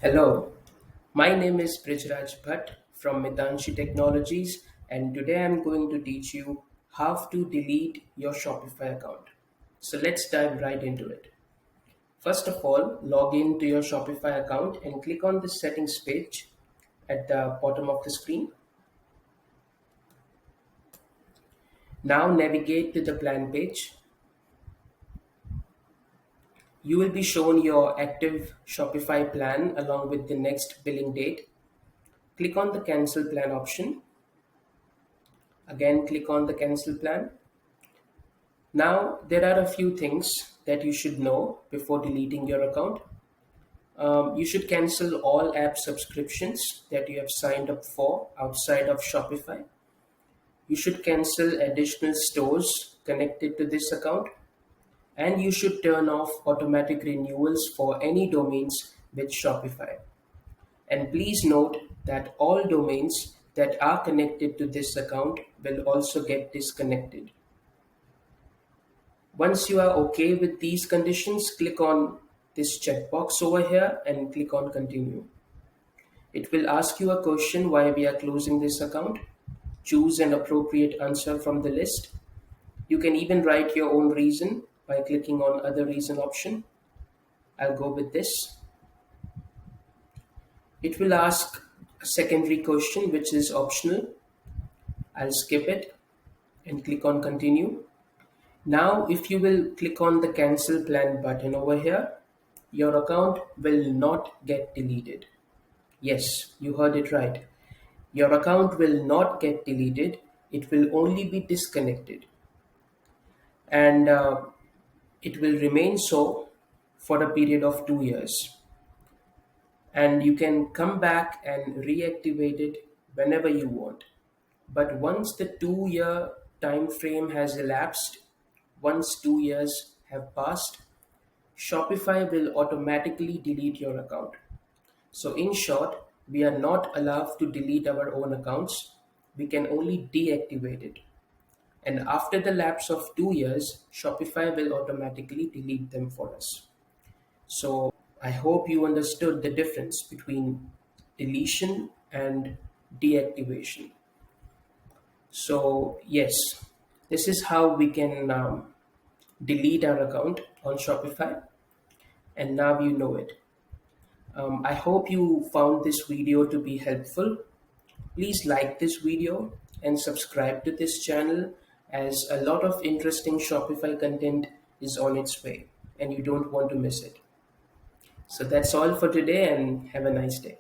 Hello, my name is Brijraj Bhatt from Mitanshi Technologies, and today I'm going to teach you how to delete your Shopify account. So let's dive right into it. First of all, log into your Shopify account and click on the settings page at the bottom of the screen. Now navigate to the plan page. You will be shown your active Shopify plan along with the next billing date. Click on the cancel plan option. Again, click on the cancel plan. Now, there are a few things that you should know before deleting your account. You should cancel all app subscriptions that you have signed up for outside of Shopify. You should cancel additional stores connected to this account. And you should turn off automatic renewals for any domains with Shopify. And please note that all domains that are connected to this account will also get disconnected. Once you are okay with these conditions, click on this checkbox over here and click on continue. It will ask you a question why we are closing this account. Choose an appropriate answer from the list. You can even write your own reason by clicking on other reason option. I'll go with this. It will ask a secondary question which is optional. I'll skip it and click on continue. Now, if you will click on the cancel plan button over here, your account will not get deleted. Yes, you heard it right. Your account will not get deleted. It will only be disconnected. And it will remain so for a period of 2 years. And you can come back and reactivate it whenever you want. But once the 2 year time frame has elapsed, once 2 years have passed, Shopify will automatically delete your account. So, in short, we are not allowed to delete our own accounts, we can only deactivate it. And after the lapse of 2 years, Shopify will automatically delete them for us. So, I hope you understood the difference between deletion and deactivation. So, yes, this is how we can delete our account on Shopify, and now you know it. I hope you found this video to be helpful. Please like this video and subscribe to this channel as a lot of interesting Shopify content is on its way and you don't want to miss it. So that's all for today and have a nice day.